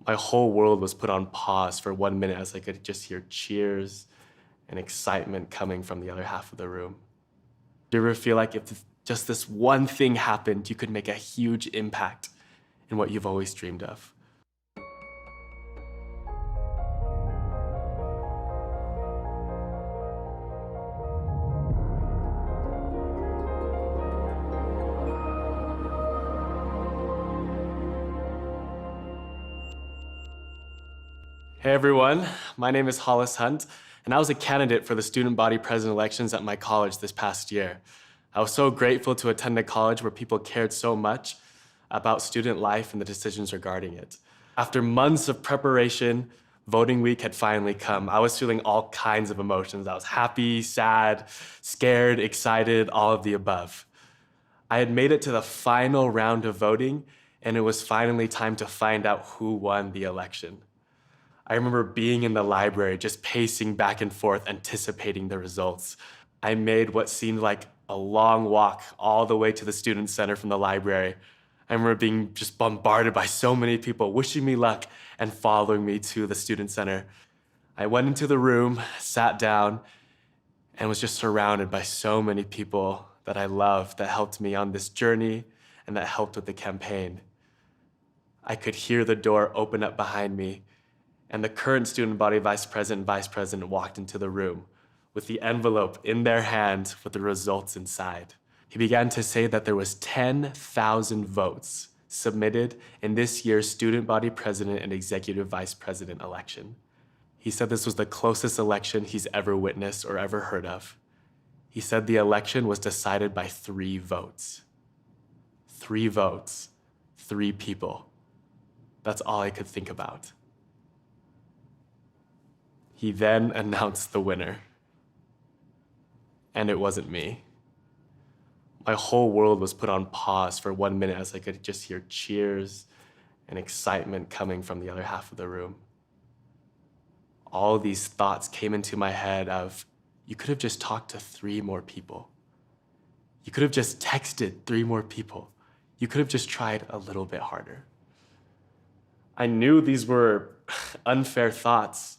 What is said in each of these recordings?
My whole world was put on pause for 1 minute as I could just hear cheers and excitement coming from the other half of the room. Do you ever feel like if just this one thing happened, you could make a huge impact in what you've always dreamed of? Hey everyone, my name is Hollis, and I was a candidate for the student body president elections at my college this past year. I was so grateful to attend a college where people cared so much about student life and the decisions regarding it. After months of preparation, voting week had finally come. I was feeling all kinds of emotions. I was happy, sad, scared, excited, all of the above. I had made it to the final round of voting, and it was finally time to find out who won the election. I remember being in the library, just pacing back and forth, anticipating the results. I made what seemed like a long walk all the way to the student center from the library. I remember being just bombarded by so many people wishing me luck and following me to the student center. I went into the room, sat down, and was just surrounded by so many people that I loved that helped me on this journey and that helped with the campaign. I could hear the door open up behind me, and the current student body vice president walked into the room with the envelope in their hand with the results inside. He began to say that there was 10,000 votes submitted in this year's student body president and executive vice president election. He said this was the closest election he's ever witnessed or ever heard of. He said the election was decided by 3 votes. 3 votes, 3 people. That's all I could think about. He then announced the winner. And it wasn't me. My whole world was put on pause for 1 minute as I could just hear cheers and excitement coming from the other half of the room. All these thoughts came into my head of, you could have just talked to 3 more people. You could have just texted 3 more people. You could have just tried a little bit harder. I knew these were unfair thoughts,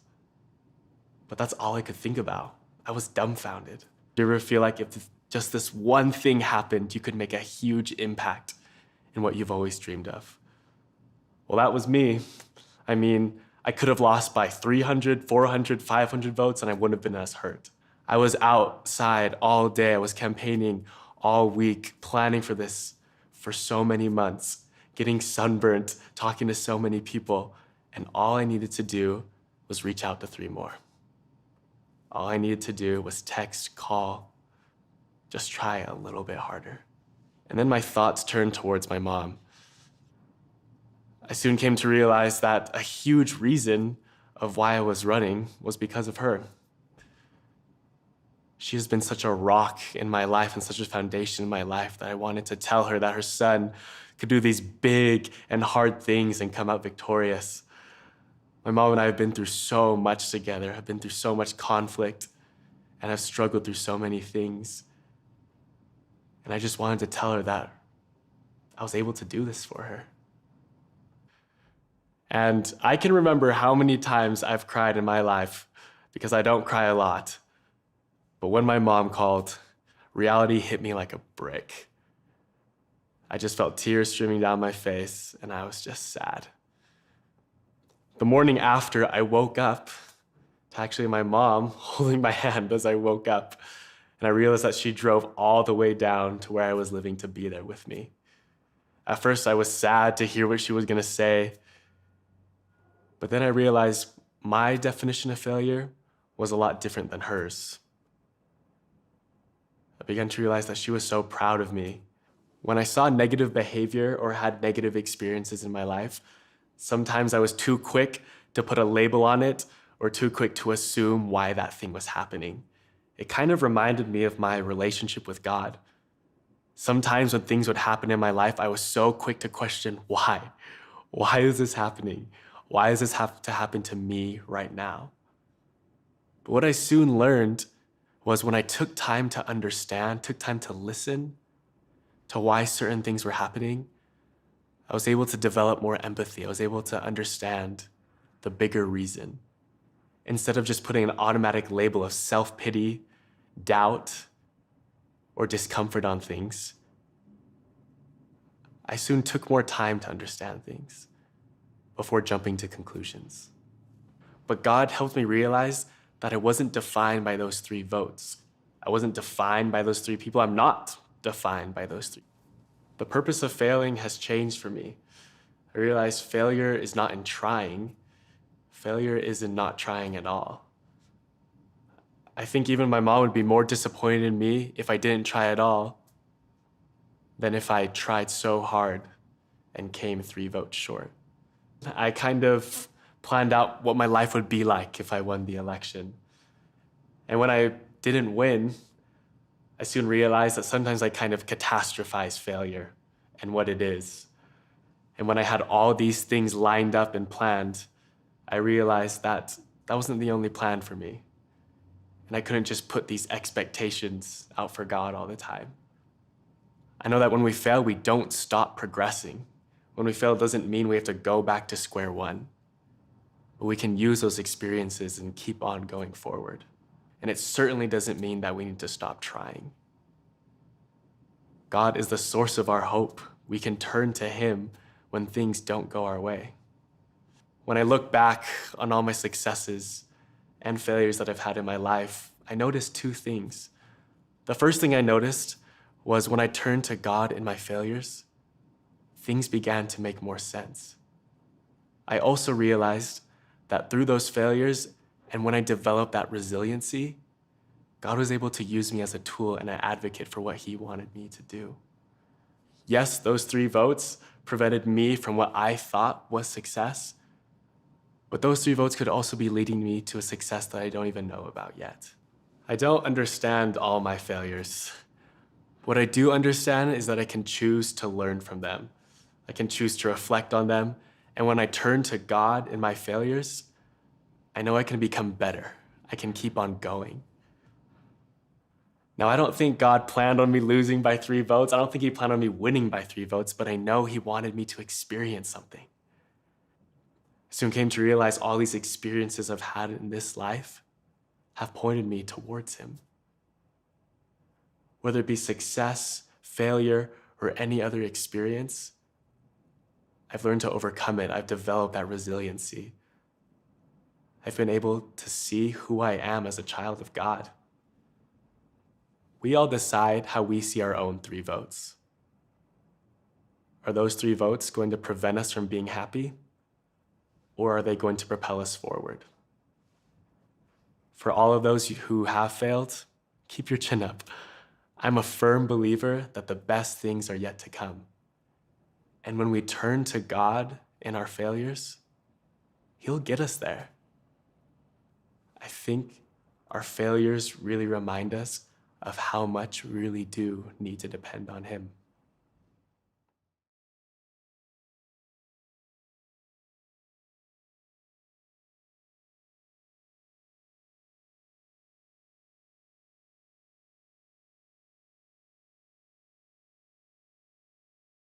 but that's all I could think about. I was dumbfounded. Do you ever feel like if just this one thing happened, you could make a huge impact in what you've always dreamed of? Well, that was me. I mean, I could have lost by 300, 400, 500 votes and I wouldn't have been as hurt. I was outside all day. I was campaigning all week, planning for this for so many months, getting sunburnt, talking to so many people, and all I needed to do was reach out to 3 more. All I needed to do was text, call, just try a little bit harder. And then my thoughts turned towards my mom. I soon came to realize that a huge reason of why I was running was because of her. She has been such a rock in my life and such a foundation in my life that I wanted to tell her that her son could do these big and hard things and come out victorious. My mom and I have been through so much together, have been through so much conflict, and have struggled through so many things. And I just wanted to tell her that I was able to do this for her. And I can remember how many times I've cried in my life because I don't cry a lot. But when my mom called, reality hit me like a brick. I just felt tears streaming down my face, and I was just sad. The morning after, I woke up to actually my mom holding my hand as I woke up. And I realized that she drove all the way down to where I was living to be there with me. At first, I was sad to hear what she was going to say. But then I realized my definition of failure was a lot different than hers. I began to realize that she was so proud of me. When I saw negative behavior or had negative experiences in my life, sometimes I was too quick to put a label on it or too quick to assume why that thing was happening. It kind of reminded me of my relationship with God. Sometimes when things would happen in my life, I was so quick to question why. Why is this happening? Why does this have to happen to me right now? But what I soon learned was when I took time to understand, took time to listen to why certain things were happening, I was able to develop more empathy. I was able to understand the bigger reason. Instead of just putting an automatic label of self-pity, doubt, or discomfort on things, I soon took more time to understand things before jumping to conclusions. But God helped me realize that I wasn't defined by those 3 votes. I wasn't defined by those 3 people. I'm not defined by those 3. The purpose of failing has changed for me. I realized failure is not in trying. Failure is in not trying at all. I think even my mom would be more disappointed in me if I didn't try at all than if I tried so hard and came 3 votes short. I kind of planned out what my life would be like if I won the election. And when I didn't win, I soon realized that sometimes I kind of catastrophize failure and what it is. And when I had all these things lined up and planned, I realized that that wasn't the only plan for me. And I couldn't just put these expectations out for God all the time. I know that when we fail, we don't stop progressing. When we fail, it doesn't mean we have to go back to square one. But we can use those experiences and keep on going forward. And it certainly doesn't mean that we need to stop trying. God is the source of our hope. We can turn to Him when things don't go our way. When I look back on all my successes and failures that I've had in my life, I noticed 2 things. The first thing I noticed was when I turned to God in my failures, things began to make more sense. I also realized that through those failures, and when I developed that resiliency, God was able to use me as a tool and an advocate for what He wanted me to do. Yes, those 3 votes prevented me from what I thought was success, but those 3 votes could also be leading me to a success that I don't even know about yet. I don't understand all my failures. What I do understand is that I can choose to learn from them. I can choose to reflect on them. And when I turn to God in my failures, I know I can become better. I can keep on going. Now, I don't think God planned on me losing by 3 votes. I don't think He planned on me winning by 3 votes, but I know He wanted me to experience something. I soon came to realize all these experiences I've had in this life have pointed me towards Him. Whether it be success, failure, or any other experience, I've learned to overcome it. I've developed that resiliency. I've been able to see who I am as a child of God. We all decide how we see our own 3 votes. Are those 3 votes going to prevent us from being happy? Or are they going to propel us forward? For all of those who have failed, keep your chin up. I'm a firm believer that the best things are yet to come. And when we turn to God in our failures, He'll get us there. I think our failures really remind us of how much we really do need to depend on Him.